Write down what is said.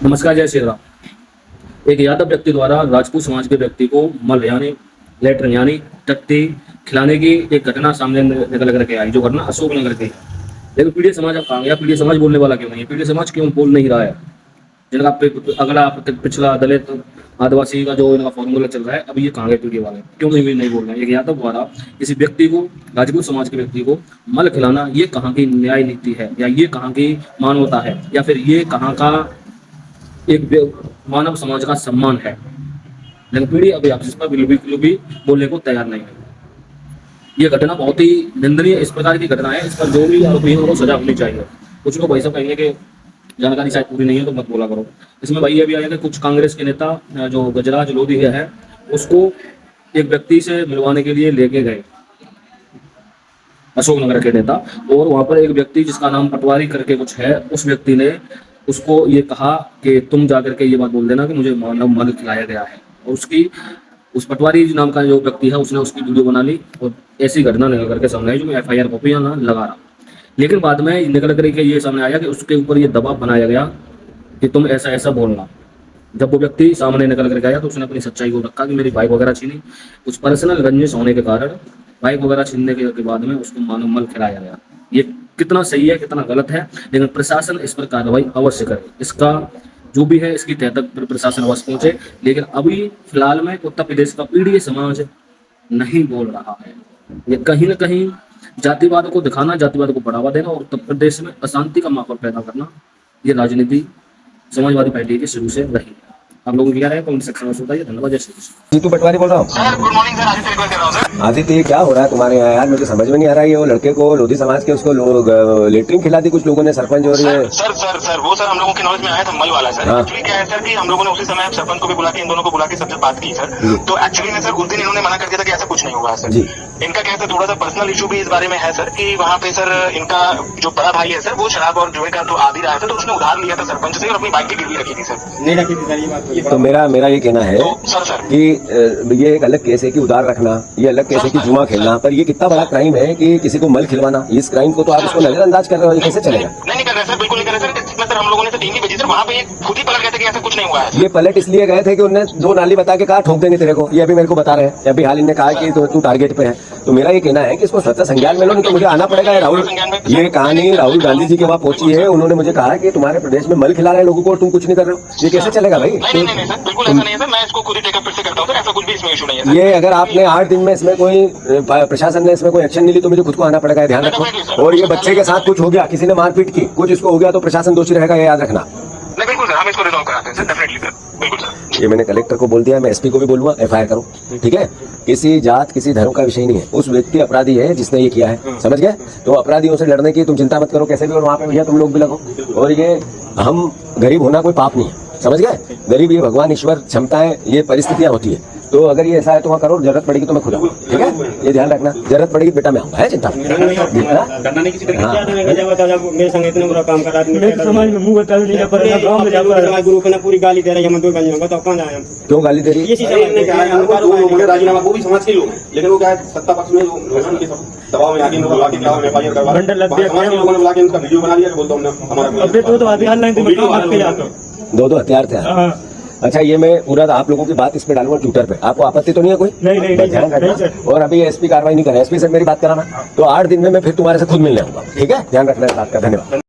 नमस्कार, जय श्री राम। एक यादव व्यक्ति द्वारा राजपूत समाज के व्यक्ति को मल यानी लेटर यानी टट्टी खिलाने की एक घटना सामने निकल करके आई, जो घटना अशोक नगर की है। लेकिन पीढ़ी समाज अब कहाँ गया? पीढ़ी समाज बोलने वाला क्यों नहीं है? पीढ़ी समाज क्यों बोल नहीं रहा है? जिनका अगला पिछला दलित आदिवासी का जो इनका फॉर्मूला चल रहा है, अब ये कहाँ गए? पीढ़ी वाले क्यों नहीं बोल रहे हैं? एक यादव द्वारा किसी व्यक्ति को, राजपूत समाज के व्यक्ति को मल खिलाना, ये कहाँ की न्याय नीति है, या ये कहाँ की मानवता है, या फिर ये कहाँ का एक मानव समाज का सम्मान है? लेकिन पीढ़ी अभी आप इस पर बिल्कुल भी बोलने को तैयार नहीं है। ये घटना बहुत ही निंदनीय इस प्रकार की घटना है। इस पर जो भी आरोपी है उनको सजा होनी चाहिए। कुछ लोग ऐसा कहेंगे कि जानकारी शायद पूरी नहीं है तो मत बोला करो। इसमें भाई ये भी आया कि कुछ कांग्रेस के नेता जो गजराज लोधी है, उसको एक व्यक्ति से मिलवाने के लिए लेके गए, अशोकनगर के नेता। और वहां पर एक व्यक्ति जिसका नाम पटवारी करके कुछ है, उस व्यक्ति ने उसको ये कहा कि तुम जाकर के ये बात बोल देना कि मुझे मानव मल खिलाया गया है। और उस पटवारी नाम का जो व्यक्ति है, उसने उसकी वीडियो बना ली और ऐसी घटना निकल करके सामने आई, जो मैं FIR कॉपी ना लगा रहा। लेकिन बाद में निकल करके ये सामने आया कि उसके ऊपर ये दबाव बनाया गया कि तुम ऐसा ऐसा बोलना। जब वो व्यक्ति सामने निकल करके आया तो उसने अपनी सच्चाई को रखा कि मेरी बाइक वगैरह छीनी, कुछ पर्सनल रंजिश होने के कारण बाइक वगैरह छीनने के बाद में उसको मानव मल खिलाया गया। ये कितना सही है, कितना गलत है, लेकिन प्रशासन इस पर कार्रवाई अवश्य करे। इसका जो भी है, इसकी तह तक प्रशासन अवश्य पहुंचे। लेकिन अभी फिलहाल में उत्तर प्रदेश का पीढ़ी समाज नहीं बोल रहा है। ये कहीं ना कहीं जातिवाद को दिखाना, जातिवाद को बढ़ावा देना और उत्तर प्रदेश में अशांति का माहौल पैदा करना, ये राजनीति समाजवादी पार्टी की शुरू से रही है। आप लोगों की क्या राय है? कमेंट सेक्शन में बताइए। धन्यवाद। जय श्री कृष्ण। जीतू पटवारी बोल रहा हूँ। Sir good morning sir, Aditya request कर रहा हूँ सर। आदित्य, ये क्या हो रहा है तुम्हारे यहाँ यार? मुझे समझ में नहीं आ रहा है। ये वो लड़के को, लोधी समाज के, उसको लेटरिन खिला दी कुछ लोगों ने, सरपंच। और ये सर वो सर हम लोगों के नॉलेज में आया था मल वाला सर। एक्चुअली क्या है सर कि हम लोगों ने उसी समय सरपंच को भी बुला के, इन दोनों को बुला के सबसे बात की सर। तो एक्चुअली में सर उस दिन इन्होंने मना कर दिया था कि ऐसा कुछ नहीं हुआ सर। इनका क्या है, थोड़ा सा पर्सनल इशू भी इस बारे में है सर कि वहाँ पे सर इनका जो बड़ा भाई है सर, वो शराब और जुए का तो आदि रहा था, तो उसने उधार लिया था सरपंच से और अपनी बाइक की गिरवी रखी थी सर। नहीं रखी थी सर ये बात। तो मेरा ये कहना है सर कि ये एक अलग केस है कि उधार रखना, ये अलग केस है कि जुआ खेलना, पर ये कितना बड़ा क्राइम है कि किसी को मल खिलवाना। इस क्राइम को तो आप इसको नजरअंदाज कर रहे हो, ये कैसे चलेगा? नहीं कर रहे सर, बिल्कुल नहीं कर रहे सर। इसमें सर हम लोगों ने तो टीम भी भेजी सर, वहाँ पे खुद ही पलट गए थे कि ऐसा कुछ नहीं हुआ है। ये पलट इसलिए गए थे कि उन्होंने 2 नाली बता के कहा ठोक देंगे तेरे को। ये अभी मेरे को बता रहे हैं, अभी हाल इनने कहा कि तू टारगेट पे है। तो मेरा ये कहना है कि इसको सत्ता संज्ञान में लो, नहीं तो मुझे आना पड़ेगा। ये कहानी राहुल गांधी जी के वहाँ पहुंची है। उन्होंने मुझे कहा कि तुम्हारे प्रदेश में मल खिला रहे हैं लोगों को, तुम कुछ नहीं कर रहे हो। ये कैसे चलेगा भाई? नहीं सर, बिल्कुल ऐसा नहीं है सर। मैं इसको खुद ही टेकअप फिर से करता हूँ सर, ऐसा कुछ भी इसमें इशू नहीं है। ये अगर आपने 8 दिन में इसमें कोई प्रशासन ने इसमें कोई एक्शन नहीं ली तो मुझे खुद को आना पड़ेगा, ध्यान रखो। और ये बच्चे के साथ कुछ हो गया, किसी ने मारपीट की, कुछ इसको हो गया, तो प्रशासन दोषी रहेगा, ये याद रखना। नहीं बिल्कुल सर, हम इसको रिजॉल्व कराते हैं सर, डेफिनेटली सर, बिल्कुल सर। ये मैंने कलेक्टर को बोल दिया, मैं SP को भी बोलूंगा, FIR करो, ठीक है? किसी जात किसी धर्म का विषय नहीं है। उस व्यक्ति अपराधी है जिसने ये किया है, समझ गए? तो अपराधियों से लड़ने की तुम चिंता मत करो कैसे भी, और वहाँ पे भैया तुम लोग भी लगो। और ये हम गरीब होना कोई पाप नहीं है, समझ गए? गरीब ये भगवान ईश्वर क्षमताएं, ये परिस्थितियां होती है। तो अगर ये ऐसा है तो वहाँ करो, जरूरत पड़ेगी तो मैं खुद आऊँ, ठीक है? ये ध्यान रखना, जरूरत पड़ेगी बेटा मैं आऊँगा, है चिंता मेरे समाज में मुंह बता नहीं पर गांव में जाकर ग्रुप ने पूरी गाली दे रहा है। हम तो बन जाऊंगा तो कौन आया? क्यों गाली दे रही है? ये चीज ने क्या है, उन्होंने राजीनामा, वो भी समाज के लोग हैं, लेकिन वो क्या है सत्ता पक्ष में लोगों के दबाव में आके इनको बुला के क्या FIR करवा बंडल लग गया। समाज के लोगों ने बुला के इनका वीडियो बना लिया, बोलता हमने हमारा अबे तो हथियार नहीं तो वीडियो बात पे जाता 2 हथियार थे। अच्छा, ये मैं पूरा आप लोगों की बात इस पे डालूंगा ट्विटर पे। आपको आपत्ति तो नहीं है कोई? नहीं ध्यान रखना। और अभी SP कार्रवाई नहीं करे, SP से मेरी बात कराना, तो 8 दिन में मैं फिर तुम्हारे से खुद मिलने आऊंगा, ठीक है? ध्यान रखना इस बात का। धन्यवाद।